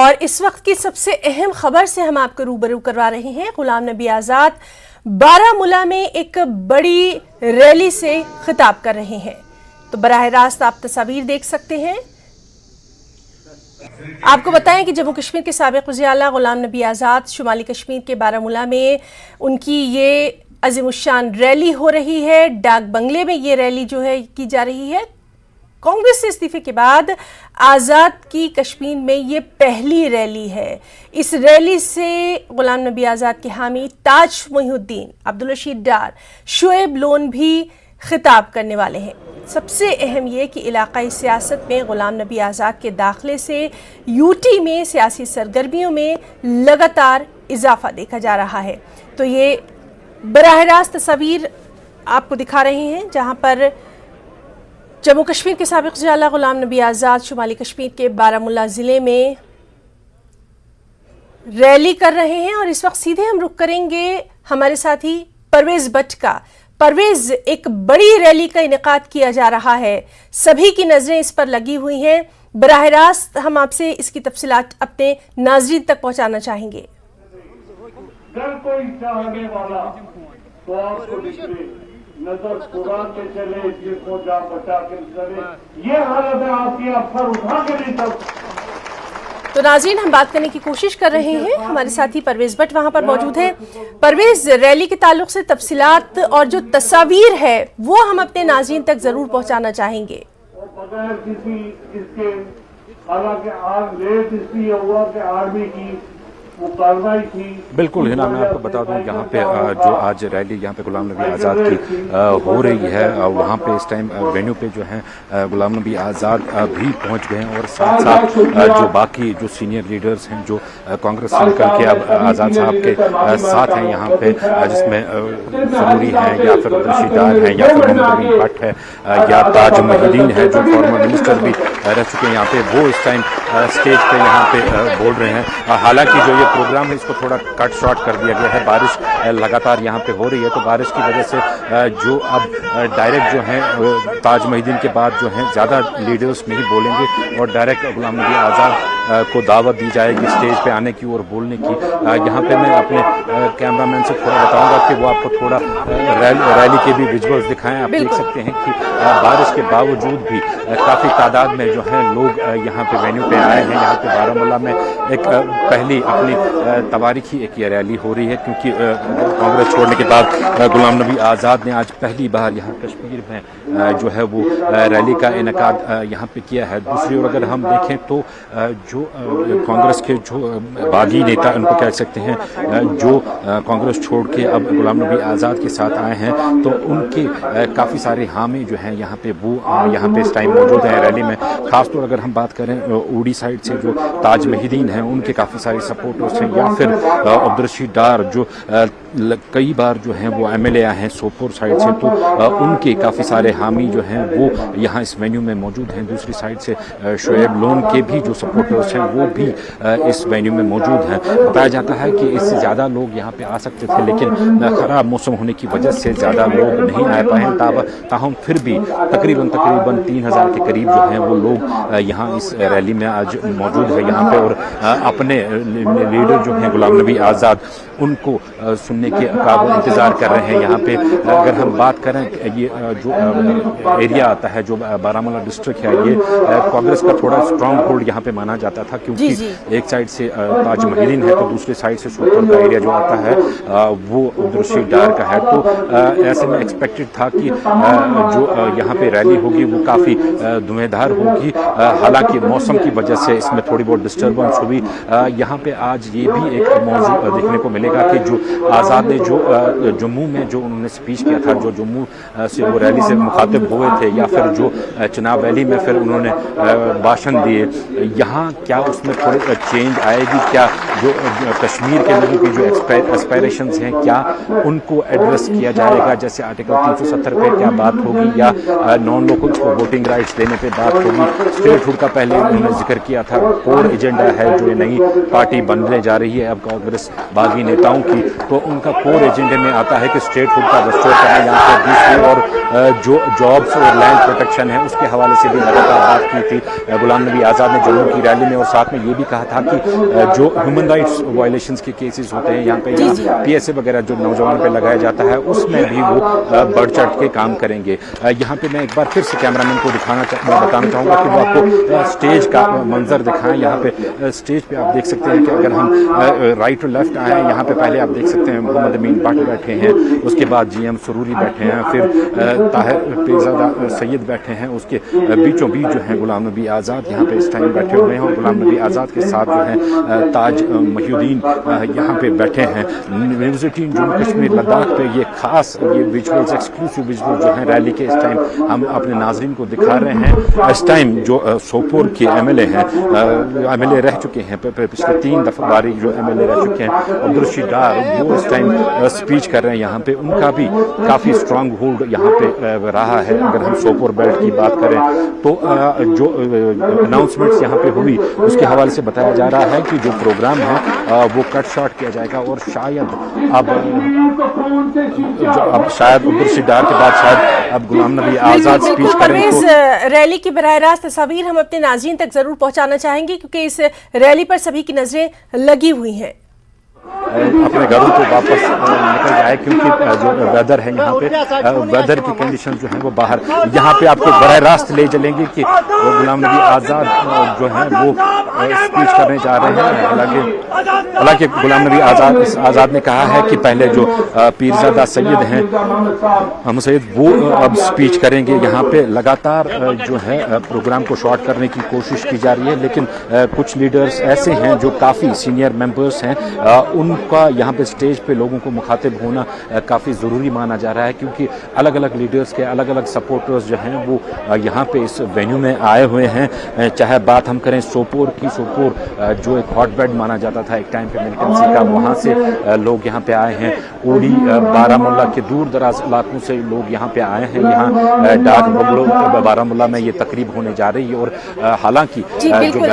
और इस वक्त की सबसे अहम खबर से हम आपको रूबरू करवा रहे हैं। गुलाम नबी आज़ाद बारामूला में एक बड़ी रैली से खिताब कर रहे हैं। तो बराह रास्त आप तस्वीर देख सकते हैं। आपको बताएं कि जम्मू कश्मीर के साबिक़ वज़ीर आला गुलाम नबी आज़ाद शुमाली कश्मीर के बारामूला में उनकी ये अज़ीमुश्शान रैली हो रही है। डाक बंगले में ये रैली जो है की जा रही है। कांग्रेस से इस्तीफे के बाद आज़ाद की कश्मीर में ये पहली रैली है। इस रैली से गुलाम नबी आज़ाद के हामी ताज मोहिउद्दीन, अब्दुल रशीद डार, शुएब लोन भी खिताब करने वाले हैं। सबसे अहम ये कि इलाकाई सियासत में गुलाम नबी आज़ाद के दाखिले से यूटी में सियासी सरगर्मियों में लगातार इजाफा देखा जा रहा है। तो ये बराह रास्त तस्वीर आपको दिखा रहे हैं जहां पर जम्मू कश्मीर के साबिक़ वज़ीर आला गुलाम नबी आज़ाद शुमाली कश्मीर के बारामूला ज़िले में रैली कर रहे हैं। और इस वक्त सीधे हम रुख करेंगे हमारे साथी परवेज़ भट्ट का। परवेज़, एक बड़ी रैली का इनेकाद किया जा रहा है, सभी की नज़रें इस पर लगी हुई हैं। बराह रास्त हम आपसे इसकी तफसीलात अपने नाज़रीन तक पहुँचाना चाहेंगे। चाहने वाला तो आपको नजर कुरान में चले, जिसको जा बचा के चले, ये हालत है आपकी, आप सर उठा के नहीं चल। तो नाज़रीन, हम बात करने की कोशिश कर रहे हैं, हमारे साथी परवेज़ भट्ट वहां पर मौजूद है। परवेज़, रैली के ताल्लुक से तफसीलात और जो तस्वीर है वो हम अपने नाज़रीन तक जरूर पहुंचाना चाहेंगे। बगैर किसी इसके, हालांकि आज लेट इसलिए हुआ कि आर्मी की बिल्कुल हिना, मैं आपको बता दूं यहाँ पे जो आज रैली यहाँ पे गुलाम नबी आज़ाद की हो रही है, वहाँ पे इस टाइम वेन्यू पे जो है गुलाम नबी आज़ाद भी पहुँच गए हैं और साथ साथ जो बाकी जो सीनियर लीडर्स हैं जो कांग्रेस से निकल के अब आज़ाद साहब के साथ हैं यहाँ पे, जिसमें ज़रूरी है या फिर रशीद डार है या फिर मोहम्मद भट्ट है या ताज मोहिउद्दीन है जो फॉर्मर मिनिस्टर भी रह चुके हैं यहाँ पे, वो इस टाइम स्टेज पे यहाँ पे बोल रहे हैं। हालांकि जो प्रोग्राम है इसको थोड़ा कट शॉर्ट कर दिया गया है, बारिश लगातार यहाँ पे हो रही है, तो बारिश की वजह से जो अब डायरेक्ट जो है ताज मोहिउद्दीन के बाद जो है ज़्यादा लीडर्स नहीं बोलेंगे और डायरेक्ट गुलाम नबी आज़ाद को दावत दी जाएगी स्टेज पे आने की और बोलने की। यहाँ पे मैं अपने कैमरामैन से थोड़ा बताऊंगा कि वो आपको थोड़ा रैली के भी विजुअल्स दिखाएं। आप देख सकते हैं कि बारिश के बावजूद भी काफ़ी तादाद में जो है लोग यहाँ पे वेन्यू पे आए हैं। यहाँ पे बारामूला में एक पहली अपनी तवारीखी एक ये रैली हो रही है, क्योंकि कांग्रेस छोड़ने के बाद गुलाम नबी आज़ाद ने आज पहली बार यहाँ कश्मीर में जो है वो रैली का इनेकाद यहाँ पे किया है। दूसरी ओर अगर हम देखें तो जो कांग्रेस के जो बागी नेता उनको कह सकते हैं, जो कांग्रेस छोड़ के अब गुलाम नबी आज़ाद के साथ आए हैं, तो उनके काफ़ी सारे हामी जो हैं यहाँ पे वो यहाँ पे इस टाइम मौजूद हैं रैली में। खासतौर अगर हम बात करें उड़ी साइड से जो ताज मोहिउद्दीन हैं उनके काफ़ी सारे सपोर्टर्स हैं, या फिर अब्दुल रशीद डार जो कई बार जो हैं वो एमएलए आए हैं सोपोर साइड से, तो उनके काफ़ी सारे हामी जो हैं वो यहाँ इस वेन्यू में मौजूद हैं। दूसरी साइड से शुएब लोन के भी जो सपोर्टर्स हैं वो भी इस वेन्यू में मौजूद हैं। बताया जाता है कि इससे ज़्यादा लोग यहाँ पे आ सकते थे, लेकिन ख़राब मौसम होने की वजह से ज़्यादा लोग नहीं आ पाए। ताहम फिर भी तकरीबन 3000 के करीब जो हैं वो लोग यहाँ इस रैली में आज मौजूद है यहाँ पे, और अपने लीडर जो हैं गुलाम नबी आज़ाद उनको सुनने के काबू इंतज़ार कर रहे हैं यहाँ पे। अगर हम बात करें ये जो एरिया आता है जो बारामूला डिस्ट्रिक्ट है, ये कांग्रेस का थोड़ा स्ट्रांग होल्ड यहाँ पे माना जाता था, क्योंकि एक साइड से ताज मोहिउद्दीन है तो दूसरी साइड से सोपोर का एरिया जो आता है वो अब्दुल रशीद डार का है। तो ऐसे में एक्सपेक्टेड था कि जो यहाँ पे रैली होगी वो काफ़ी धुएंधार होगी। हालांकि मौसम की वजह से इसमें थोड़ी बहुत डिस्टर्बेंस हुई। यहाँ पे आज ये भी एक मौजू देखने को मिलेगा कि जो आज़ाद ने जो जम्मू में जो उन्होंने स्पीच किया था, जो जम्मू से वो रैली से मुखातिब हुए थे, या फिर जो चुनाव रैली में फिर उन्होंने भाषण दिए, यहाँ क्या उसमें थोड़ी चेंज आएगी? क्या जो कश्मीर के लोगों की जो एस्पायरेशंस हैं क्या उनको एड्रेस किया जाएगा? जैसे आर्टिकल 370 पे क्या बात होगी, या नॉन लोकल्स को वोटिंग राइट्स देने पे बात होगी? स्टेटहुड का पहले उन्होंने जिक्र किया था, कोर एजेंडा है जो ये नई पार्टी बनने जा रही है अब कांग्रेस बागी नेताओं की, तो उनका कोर एजेंडे में आता है कि स्टेटहुड का रिस्टोर करना यहाँ पर दूसरी, और जो जॉब्स और लैंड प्रोटेक्शन है उसके हवाले से भी लगातार बात की थी गुलाम नबी आज़ाद ने जम्मू की रैली में। और साथ में ये भी कहा था कि जो ह्यूमन राइट्स वायलेशंस के केसेस होते हैं यहाँ पे, PSA वगैरह जो नौजवान पे लगाया जाता है, उसमें भी वो बढ़ चढ़ के काम करेंगे। यहाँ पे मैं एक बार फिर से कैमरामैन को बताना चाहूँगा कि वो आपको स्टेज का मंजर दिखाएं। यहाँ पे स्टेज पे आप देख सकते हैं कि अगर हम राइट और लेफ्ट आए, यहाँ पे पहले आप देख सकते हैं मोहम्मद अमीन भट्ट बैठे हैं, उसके बाद GM सुरूरी बैठे हैं, फिर ताहिर पीरजादा सैयद बैठे हैं, उसके बीचों बीच जो है गुलाम नबी आज़ाद यहाँ पे इस टाइम बैठे हुए हैं, और गुलाम नबी आज़ाद के साथ जो है ताज महीउद्दीन यहाँ पे बैठे हैं। न्यूज़ 18 जम्मू कश्मीर लद्दाख पे ये खास ये विजुअल्स, एक्सक्लूसिव विजुअल जो है रैली के इस टाइम हम अपने नाजरीन को दिखा रहे हैं। इस टाइम जो सोपोर के MLA हैं, MLA रह चुके हैं पिछले 3 दफा बारी जो MLA रह चुके हैं, अब्दुलरशीद डार, वो इस टाइम स्पीच कर रहे हैं यहाँ पे। उनका भी काफ़ी स्ट्रांग होल्ड यहाँ पे रहा है। अगर हम सोपोर बेल्ट की बात करें तो जो अनाउंसमेंट्स यहाँ पे हुई उसके हवाले से बताया जा रहा है कि जो प्रोग्राम है वो कट शॉर्ट किया जाएगा, और शायद अब अब्दुलरशीद डार के बाद शायद अब गुलाम नबी आज़ाद स्पीच करें। तो रैली की बराह रास्त तस्वीर हम अपने नाज़रीन तक जरूर पहुंचाना चाहेंगे, क्योंकि इस रैली पर सभी की नजरें लगी हुई हैं। अपने घरों को वापस निकल जाए, क्योंकि जो वेदर है यहाँ पे, वेदर की कंडीशन जो है वो बाहर, यहाँ पे आपको बराह रास्त ले चलेंगे कि गुलाम नबी आज़ाद जो है वो स्पीच करने जा रहे हैं। हालांकि गुलाम नबी आज़ाद ने कहा है कि पहले जो पीरजादा सैयद हैं हम सैयद, वो अब स्पीच करेंगे। यहाँ पे लगातार जो है प्रोग्राम को शॉर्ट करने की कोशिश की जा रही है, लेकिन कुछ लीडर्स ऐसे हैं जो काफ़ी सीनियर मेंबर्स हैं, उनका यहाँ पे स्टेज पे लोगों को मुखातिब होना काफ़ी ज़रूरी माना जा रहा है, क्योंकि अलग अलग लीडर्स के अलग अलग सपोर्टर्स जो हैं वो यहाँ पे इस वेन्यू में आए हुए हैं। चाहे बात हम करें सोपोर की, सोपोर जो एक हॉटबेड माना जाता था एक टाइम पे मिलिटेंसी का, वहाँ से लोग यहाँ पे आए हैं। उड़ी, बारामूला के दूर दराज इलाकों से लोग यहाँ पे आए हैं। यहाँ डाक बंगलो बारामूला में ये तकरीब होने जा रही है। और हालांकि बिल्कुल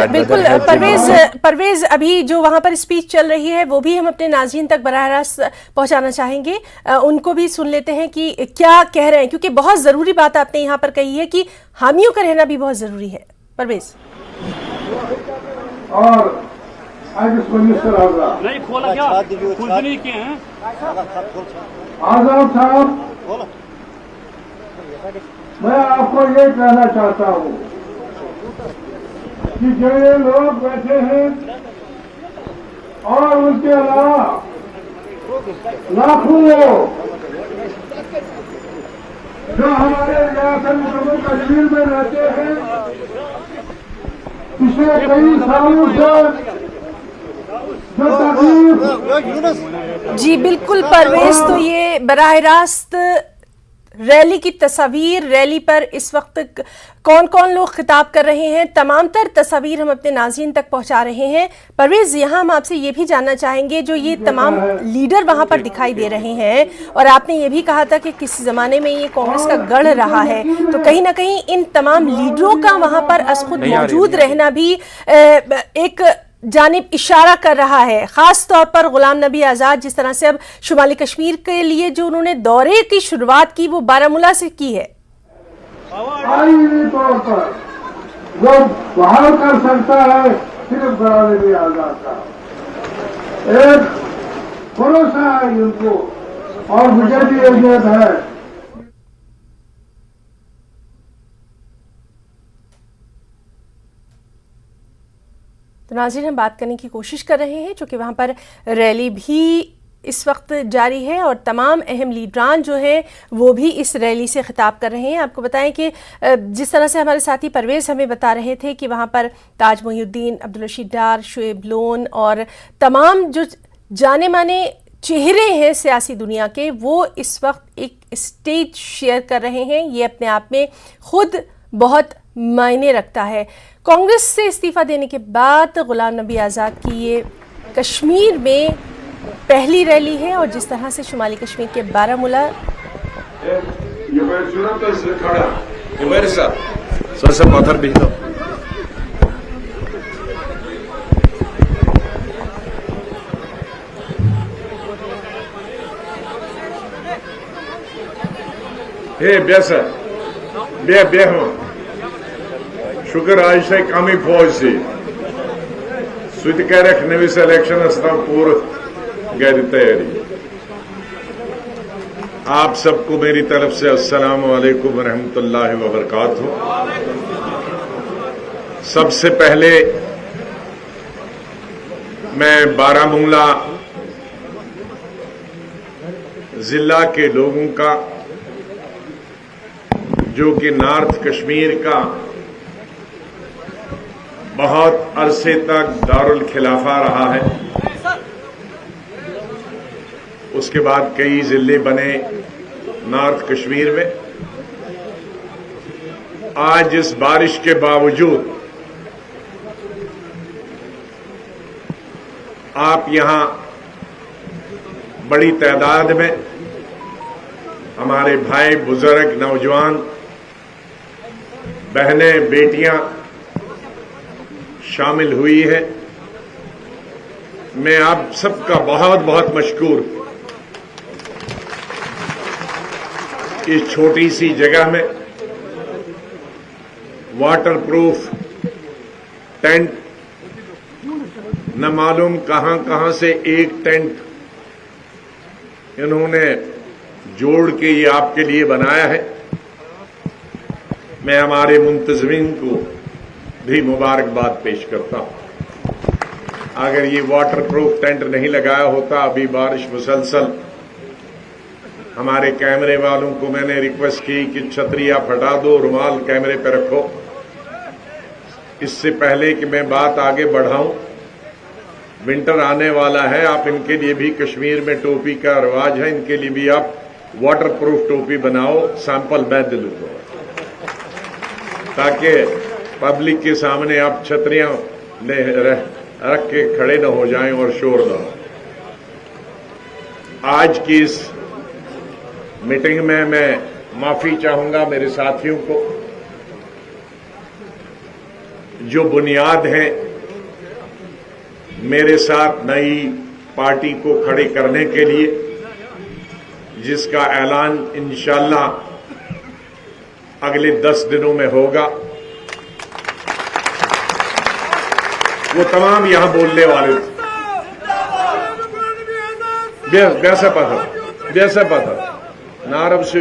परवेज, अभी जो वहाँ पर स्पीच चल रही है वो भी हम अपने नाज़रीन तक बराह रास्त पहुंचाना चाहेंगे, उनको भी सुन लेते हैं कि क्या कह रहे हैं, क्योंकि बहुत जरूरी बात आपने यहाँ पर कही है कि हामियों का रहना भी बहुत जरूरी है। परवेज और नहीं खोला क्या? कुछ नहीं किए हैं आजाद साहब, मैं आपको ये कहना चाहता हूँ कि जो ये लोग बैठे हैं और उनके अलावा लाखों लोग जो हमारे रियासत जम्मू कश्मीर में रहते हैं, पिछले कई सालों से जो तकलीफ। जी बिल्कुल परवेज, तो ये बराह रास्त रैली की तस्वीर, रैली पर इस वक्त कौन कौन लोग खिताब कर रहे हैं, तमाम तर तस्वीर हम अपने नाज़रीन तक पहुंचा रहे हैं। परवेज, यहाँ हम आपसे ये भी जानना चाहेंगे, जो ये तमाम लीडर वहां पर दिखाई दे रहे हैं, और आपने ये भी कहा था कि किसी ज़माने में ये कांग्रेस का गढ़ रहा है, तो कहीं ना कहीं इन तमाम लीडरों का वहां पर खुद मौजूद रहना भी एक जानिब इशारा कर रहा है, खास तौर पर गुलाम नबी आज़ाद जिस तरह से अब शुमाली कश्मीर के लिए जो उन्होंने दौरे की शुरुआत की वो बारामूला से की है। आईनी तौर पर जो बहाल कर सकता है सिर्फ गुलाम नबी आज़ाद का, एक भरोसा है उनको, और मुझे भी उम्मीद है। तो नाज़रीन, हम बात करने की कोशिश कर रहे हैं, चूँकि वहाँ पर रैली भी इस वक्त जारी है और तमाम अहम लीडरान जो हैं वो भी इस रैली से खिताब कर रहे हैं। आपको बताएं कि जिस तरह से हमारे साथी परवेज हमें बता रहे थे कि वहाँ पर ताज महीउद्दीन, अब्दुलरशीद डार, शुएब लोन और तमाम जो जाने माने चेहरे हैं सियासी दुनिया के, वो इस वक्त एक स्टेज शेयर कर रहे हैं। ये अपने आप में खुद बहुत मायने रखता है। कांग्रेस से इस्तीफा देने के बाद गुलाम नबी आज़ाद की ये कश्मीर में पहली रैली है, और जिस तरह से शुमाली कश्मीर के बारामूला माथर भी Hey, besser. Ber hon. Şükür Ayşe kami fauzi. Süt kerek nevis election astam पूर गैर तैयारी। आप सबको मेरी तरफ से अस्सलाम वालेकुम रहमतुल्लाहि व बरकातहू। सबसे पहले मैं बारामूला जिला के लोगों का, जो कि नॉर्थ कश्मीर का बहुत अरसे तक दारुल खिलाफा रहा है, उसके बाद कई जिले बने नॉर्थ कश्मीर में, आज इस बारिश के बावजूद आप यहां बड़ी तादाद में हमारे भाई बुजुर्ग नौजवान बहनें बेटियां शामिल हुई है। मैं आप सबका बहुत बहुत मशकूर इस छोटी सी जगह में वाटरप्रूफ टेंट, न मालूम कहां कहां से एक टेंट इन्होंने जोड़ के ये आपके लिए बनाया है। मैं हमारे मुंतजमीन को भी मुबारकबाद पेश करता हूं। अगर ये वाटरप्रूफ टेंट नहीं लगाया होता, अभी बारिश मुसलसल, हमारे कैमरे वालों को मैंने रिक्वेस्ट की कि छतरी आप हटा दो, रुमाल कैमरे पर रखो। इससे पहले कि मैं बात आगे बढ़ाऊं, विंटर आने वाला है, आप इनके लिए भी, कश्मीर में टोपी का रिवाज है, इनके लिए भी आप वाटरप्रूफ टोपी बनाओ, सैंपल मैं दिलूंगा, ताकि पब्लिक के सामने आप छतरियां रख के खड़े न हो जाएं और शोर न हो। आज की इस मीटिंग में मैं माफी चाहूंगा मेरे साथियों को, जो बुनियाद है मेरे साथ नई पार्टी को खड़े करने के लिए, जिसका ऐलान इंशाअल्लाह अगले 10 दिनों में होगा। वो तमाम यहां बोलने वाले थे। वैसा पता नारब से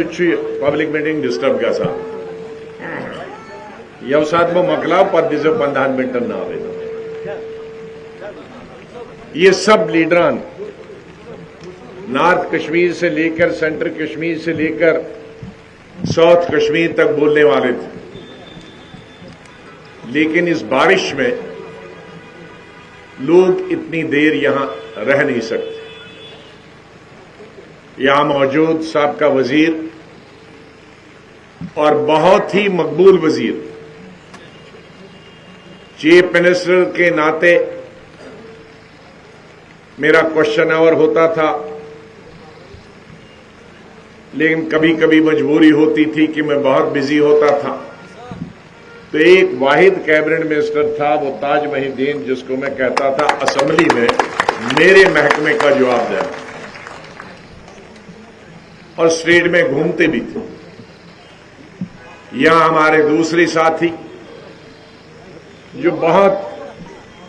पब्लिक मीटिंग डिस्टर्ब गया यव साथ में मकला 15 मिनट ना आवे। ये सब लीडरान नॉर्थ कश्मीर से लेकर सेंट्रल कश्मीर से लेकर साउथ कश्मीर तक बोलने वाले थे, लेकिन इस बारिश में लोग इतनी देर यहां रह नहीं सकते। यहां मौजूद साबका वजीर और बहुत ही मकबूल वजीर, चीफ मिनिस्टर के नाते मेरा क्वेश्चन आवर होता था, लेकिन कभी कभी मजबूरी होती थी कि मैं बहुत बिजी होता था। तो एक वाहिद कैबिनेट मिनिस्टर था, वो ताज महिदीन, जिसको मैं कहता था असेंबली में मेरे महकमे का जवाब देना, और स्टेट में घूमते भी थे। यहां हमारे दूसरे साथी जो बहुत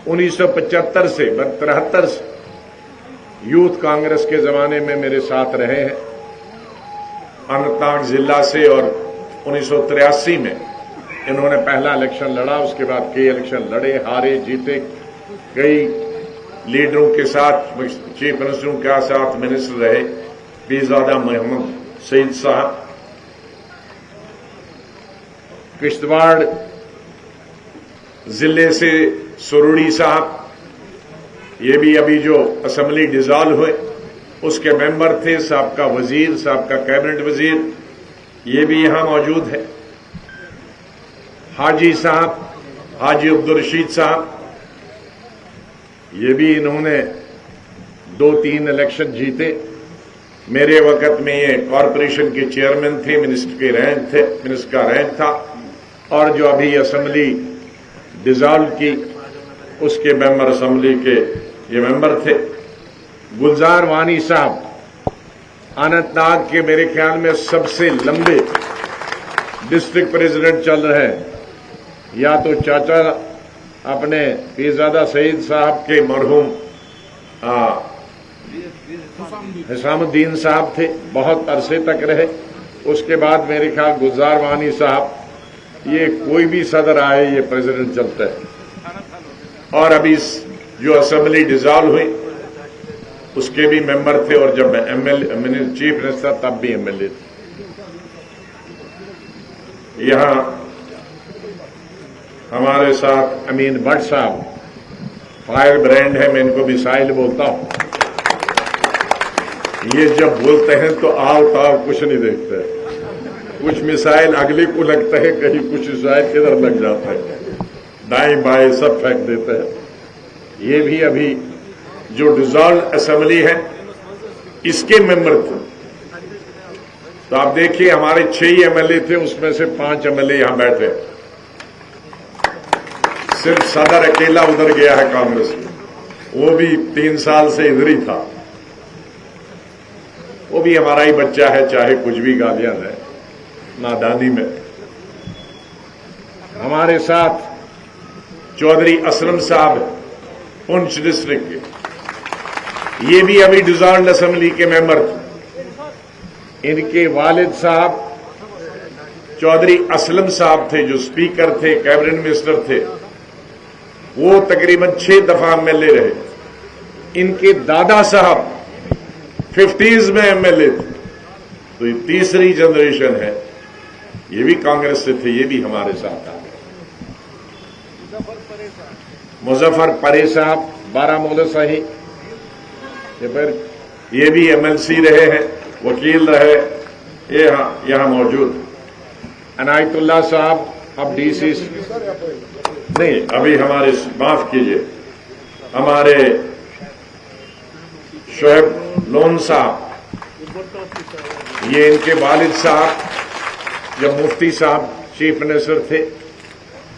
1975 से 73 से यूथ कांग्रेस के जमाने में मेरे साथ रहे हैं, अनंतनाग जिला से, और 1983 में इन्होंने पहला इलेक्शन लड़ा, उसके बाद कई इलेक्शन लड़े, हारे जीते, कई लीडरों के साथ, चीफ मिनिस्टरों के साथ मिनिस्टर रहे, पीरजादा मोहम्मद सईद साहब, किश्तवाड़ जिले से सुरुड़ी साहब, ये भी अभी जो असेंबली डिसॉल्व हुए उसके मेंबर थे, साबका वजीर, साबका कैबिनेट वजीर, ये भी यहां मौजूद है। हाजी साहब, हाजी अब्दुल रशीद साहब, ये भी इन्होंने 2-3 इलेक्शन जीते। मेरे वक्त में ये कॉरपोरेशन के चेयरमैन थे, मिनिस्टर का रैंक था, और जो अभी असेंबली डिसॉल्व की उसके मेंबर असेंबली के ये मेंबर थे। गुलजार वानी साहब अनंतनाग के मेरे ख्याल में सबसे लंबे डिस्ट्रिक्ट प्रेसिडेंट चल रहे हैं, या तो चाचा अपने पीरजादा सईद साहब के मरहूम हिसामुद्दीन साहब थे, बहुत अरसे तक रहे। उसके बाद मेरे ख्याल गुलजार वानी साहब, ये कोई भी सदर आए ये प्रेसिडेंट चलता है। और अभी जो असेंबली डिसॉल्व हुई उसके भी मेंबर थे, और जब मैं चीफ मिनिस्टर तब भी एमएलए थे। यहां हमारे साथ अमीन भट्ट साहब फायर ब्रांड है, मैं इनको मिसाइल बोलता हूं। ये जब बोलते हैं तो आव ताव कुछ नहीं देखते, कुछ मिसाइल अगले को लगता है, कहीं कुछ मिसाइल किधर लग जाता है, दाएं बाएं सब फेंक देते हैं। ये भी अभी जो डिसॉल्व असेंबली है इसके मेंबर थे। तो आप देखिए हमारे 6 एमएलए थे, उसमें से 5 एमएलए यहां बैठे, सिर्फ सदर अकेला उधर गया है कांग्रेस में, वो भी 3 साल से इधर ही था। वो भी हमारा ही बच्चा है, चाहे कुछ भी गालियां है नादानी में। हमारे साथ चौधरी असलम साहब पुंछ डिस्ट्रिक्ट के, ये भी अभी डिसॉल्व असेंबली के मेंबर थे। इनके वालिद साहब चौधरी असलम साहब थे, जो स्पीकर थे, कैबिनेट मिनिस्टर थे, वो तकरीबन 6 दफा एमएलए रहे। इनके दादा साहब 50s में एमएलए थे। तो ये तीसरी जनरेशन है, ये भी कांग्रेस से थे, ये भी हमारे साथ आ गए। मुजफ्फर परे साहब बारामूला सही, ये भी एमएलसी रहे हैं, वकील रहे, ये यहां मौजूद। अनायतुल्लाह साहब अब डीसी नहीं, अभी हमारे माफ कीजिए, हमारे शोएब लोन साहब, ये इनके वालिद साहब जब मुफ्ती साहब चीफ मिनिस्टर थे,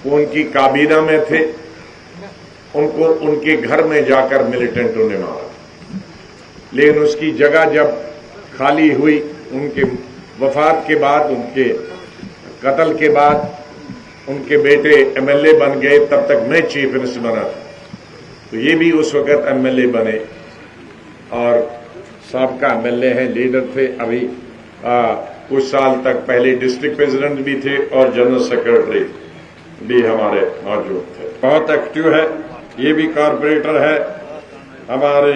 वो उनकी काबीना में थे, उनको उनके घर में जाकर मिलिटेंटों ने मारा। लेकिन उसकी जगह जब खाली हुई, उनके वफात के बाद, उनके कत्ल के बाद उनके बेटे एमएलए बन गए, तब तक मैं चीफ मिनिस्टर बना था। तो ये भी उस वक्त एमएलए बने और साबका एमएलए हैं, लीडर थे। अभी कुछ साल तक पहले डिस्ट्रिक्ट प्रेसिडेंट भी थे और जनरल सेक्रेटरी भी हमारे मौजूद थे। बहुत एक्टिव है, ये भी कॉर्पोरेटर है। हमारे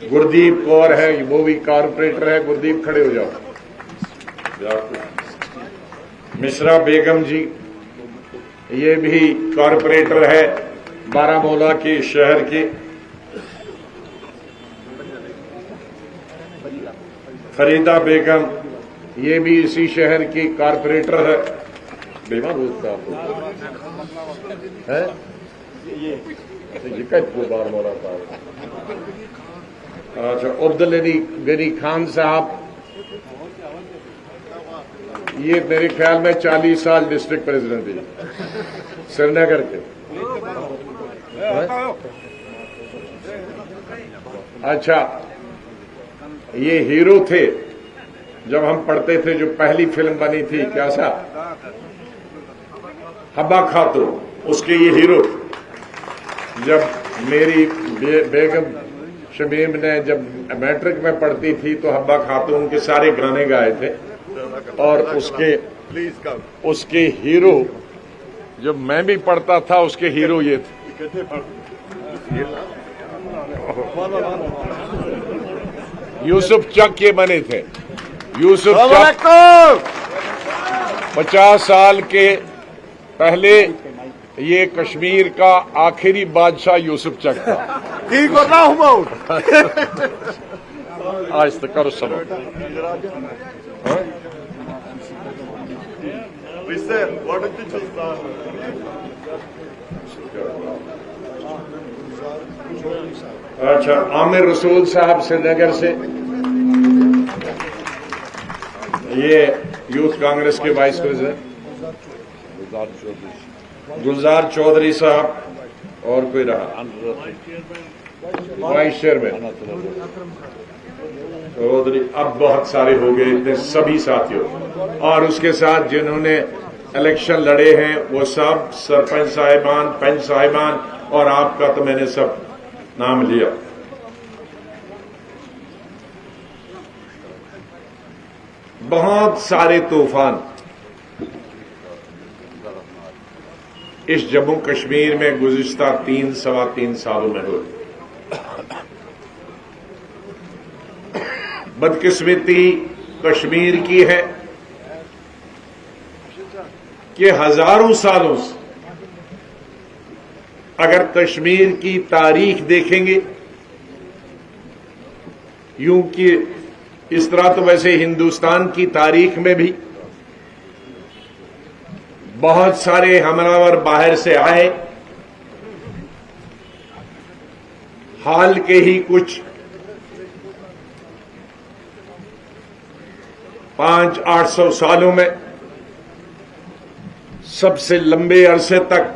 गुरदीप कौर है, वो भी कॉर्पोरेटर है। गुरदीप खड़े हो जाओ। मिश्रा बेगम जी, ये भी कॉर्पोरेटर है, बारामूला के शहर के। फरीदा बेगम, ये भी इसी शहर की कॉर्पोरेटर है। बेमा बोलता है बारामूला का। अच्छा, अब्दुल गनी खान साहब, ये मेरे ख्याल में 40 साल डिस्ट्रिक्ट प्रेसिडेंट थे श्रीनगर के। अच्छा, ये हीरो थे जब हम पढ़ते थे, जो पहली फिल्म बनी थी, क्या सा हब्बा खातून, उसके ये हीरो। जब मेरी बेगम शमीम ने जब मैट्रिक में पढ़ती थी तो हब्बा खातून के सारे गाने गाए थे, और उसके हीरो, जब मैं भी पढ़ता था, उसके हीरो ये थे। यूसुफ चक के बने थे। यूसुफ चक 50 साल के पहले ये कश्मीर का आखिरी बादशाह यूसुफ चक था। ठीक हो रहा हूं आज तक करो सब। अच्छा, आमिर रसूल साहब श्रीनगर से, ये यूथ कांग्रेस के वाइस प्रेसिडेंट। गुलजार चौधरी साहब, और कोई रहा वाइस चेयरमैन चौधरी। अब बहुत सारे हो गए इतने सभी साथियों, और उसके साथ जिन्होंने इलेक्शन लड़े हैं वो सब सरपंच साहिबान, पंच साहिबान और आपका तो मैंने सब नाम लिया। बहुत सारे तूफान इस जम्मू कश्मीर में गुज़िश्ता 3-3.25 सालों में हुए। बदकिस्मती कश्मीर की है कि हजारों सालों से अगर कश्मीर की तारीख देखेंगे, यूं कि इस तरह तो वैसे हिंदुस्तान की तारीख में भी बहुत सारे हमलावर बाहर से आए। हाल के ही कुछ 500-800 सालों में सबसे लंबे अरसे तक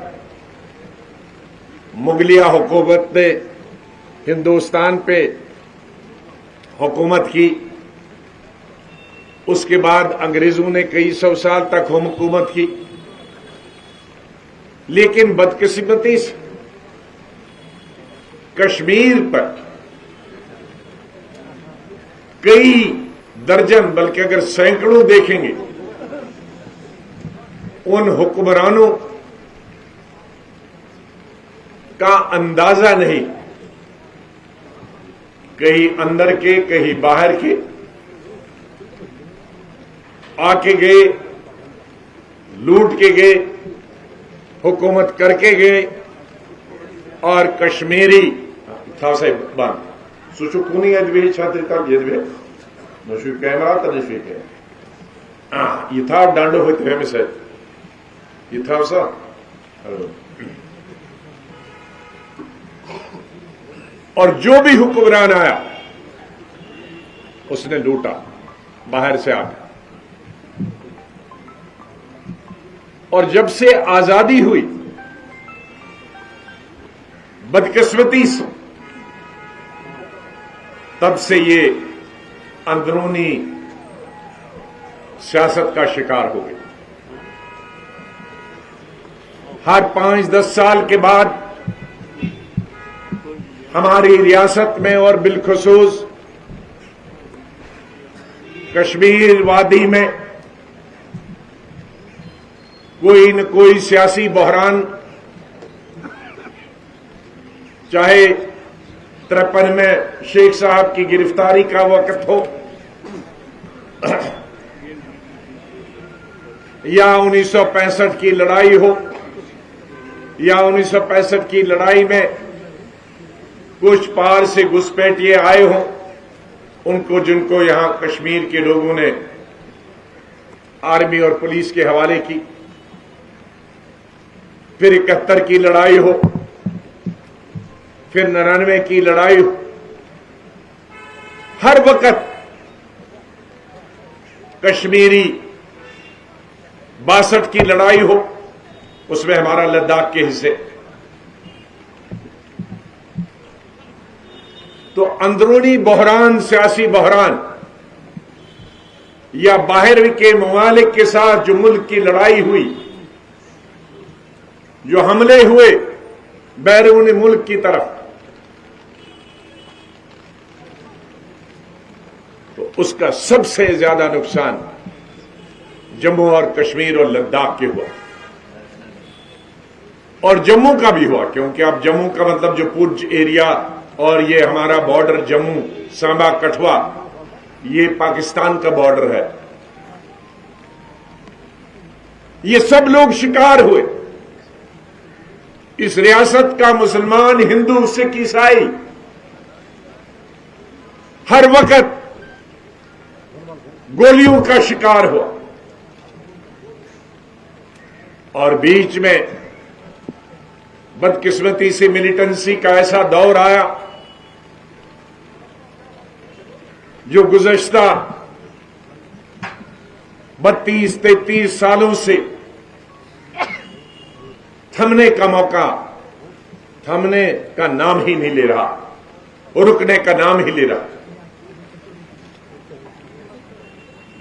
मुगलिया हुकूमत ने हिंदुस्तान पे हुकूमत की। उसके बाद अंग्रेजों ने कई सौ साल तक हुकूमत की, लेकिन बदकिस्मती से कश्मीर पर कई दर्जन बल्कि अगर सैकड़ों देखेंगे उन हुक्मरानों का अंदाजा नहीं, कहीं अंदर के कहीं बाहर के आके गए, लूट के गए, हुकूमत करके गए और कश्मीरी था से बंद सुचुकुनी अजबी छात्र तक जजबे नशु कैमरा तनफी के ये था डांडो होते हैं मिसे ये था सा और जो भी हुक्मरान आया उसने लूटा बाहर से आकर। और जब से आजादी हुई बदकिस्मती से तब से ये अंदरूनी सियासत का शिकार हो गई। हर 5-10 साल के बाद हमारी रियासत में और बिलखुसूस कश्मीर वादी में कोई न कोई सियासी बहरान, चाहे 53 में शेख साहब की गिरफ्तारी का वक्त हो या 1965 की लड़ाई हो या 1965 की लड़ाई में कुछ पार से घुसपैठिए आए हों, उनको जिनको यहां कश्मीर के लोगों ने आर्मी और पुलिस के हवाले की, फिर 71 की लड़ाई हो, फिर 99 की लड़ाई हो, हर वक्त कश्मीरी 62 की लड़ाई हो, उसमें हमारा लद्दाख के हिस्से, तो अंदरूनी बहरान, सियासी बहरान या बाहर के ममालिक के साथ जो मुल्क की लड़ाई हुई, जो हमले हुए बैरून मुल्क की तरफ, तो उसका सबसे ज्यादा नुकसान जम्मू और कश्मीर और लद्दाख के हुआ और जम्मू का भी हुआ, क्योंकि अब जम्मू का मतलब जो पुंछ एरिया और ये हमारा बॉर्डर जम्मू, सांबा, कठुआ, ये पाकिस्तान का बॉर्डर है। ये सब लोग शिकार हुए। इस रियासत का मुसलमान, हिंदू, सिख, ईसाई हर वक्त गोलियों का शिकार हुआ और बीच में बदकिस्मती से मिलिटेंसी का ऐसा दौर आया जो गुज़श्ता 32-33 सालों से थमने का मौका, थमने का नाम ही नहीं ले रहा, रुकने का नाम ही ले रहा,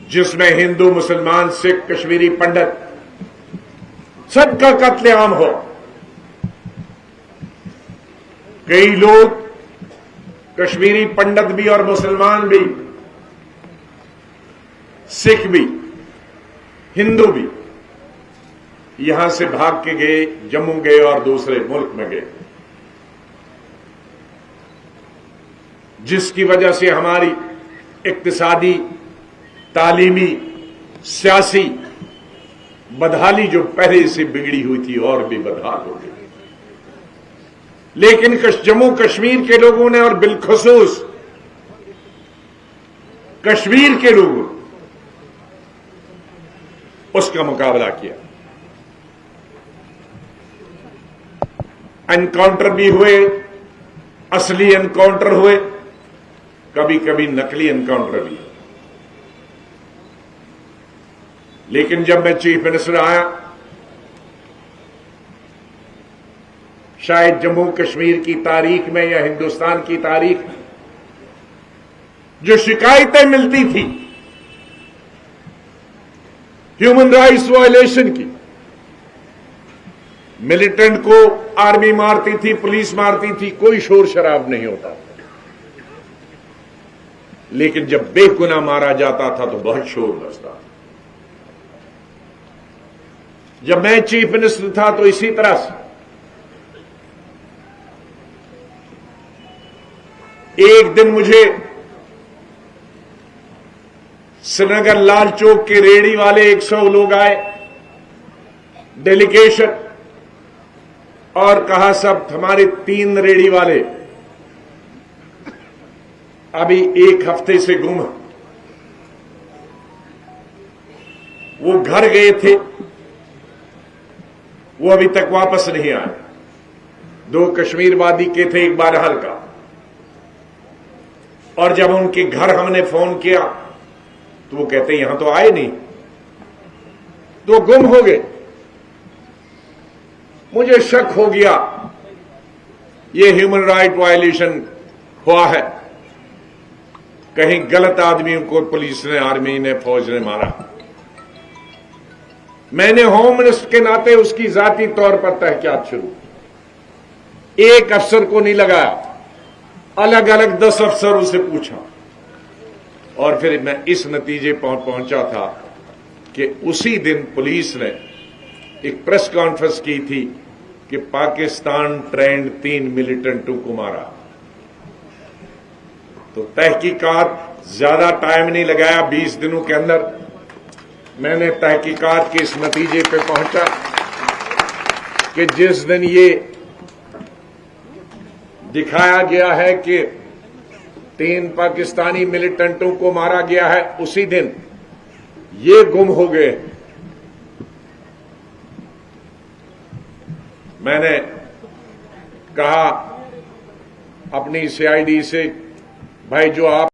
जिसमें हिंदू, मुसलमान, सिख, कश्मीरी पंडित सबका कत्लेआम हो। कई लोग, कश्मीरी पंडित भी और मुसलमान भी, सिख भी, हिंदू भी, यहां से भाग के गए, जम्मू गए और दूसरे मुल्क में गए, जिसकी वजह से हमारी इक्तिसादी, तालीमी, सियासी बदहाली जो पहले से बिगड़ी हुई थी और भी बदहाल हो गई। लेकिन जम्मू कश्मीर के लोगों ने और बिलखुसूस कश्मीर के लोगों ने उसका मुकाबला किया। एनकाउंटर भी हुए, असली एनकाउंटर हुए, कभी कभी नकली एनकाउंटर भी। लेकिन जब मैं चीफ मिनिस्टर आया, शायद जम्मू कश्मीर की तारीख में या हिंदुस्तान की तारीख में जो शिकायतें मिलती थी ह्यूमन राइट्स वायलेशन की, मिलिटेंट को आर्मी मारती थी, पुलिस मारती थी, कोई शोर शराब नहीं होता, लेकिन जब बेगुनाह मारा जाता था तो बहुत शोर मचता। जब मैं चीफ मिनिस्टर था तो इसी तरह से एक दिन मुझे श्रीनगर लाल चौक के रेडी वाले 100 लोग आए, डेलीगेशन, और कहा सब हमारे 3 रेडी वाले अभी 1 हफ्ते से गुम हैं। वो घर गए थे, वो अभी तक वापस नहीं आए। 2 कश्मीरवादी के थे, एक बारहल का। और जब उनके घर हमने फोन किया तो वो कहते यहां तो आए नहीं, तो गुम हो गए। मुझे शक हो गया ये ह्यूमन राइट वायलेशन हुआ है, कहीं गलत आदमियों को पुलिस ने, आर्मी ने, फौज ने मारा। मैंने होम मिनिस्टर के नाते उसकी जाती तौर पर तहकीकात शुरू, एक अफसर को नहीं लगाया, अलग अलग 10 अफसरों से पूछा, और फिर मैं इस नतीजे पहुंचा था कि उसी दिन पुलिस ने एक प्रेस कॉन्फ्रेंस की थी कि पाकिस्तान ट्रेंड 3 मिलिटेंटों को मारा। तो तहकीकात ज्यादा टाइम नहीं लगाया, 20 दिनों के अंदर मैंने तहकीकात के इस नतीजे पे पहुंचा कि जिस दिन ये दिखाया गया है कि 3 पाकिस्तानी मिलिटेंटों को मारा गया है, उसी दिन ये गुम हो गए। मैंने कहा अपनी सीआईडी से, भाई जो आप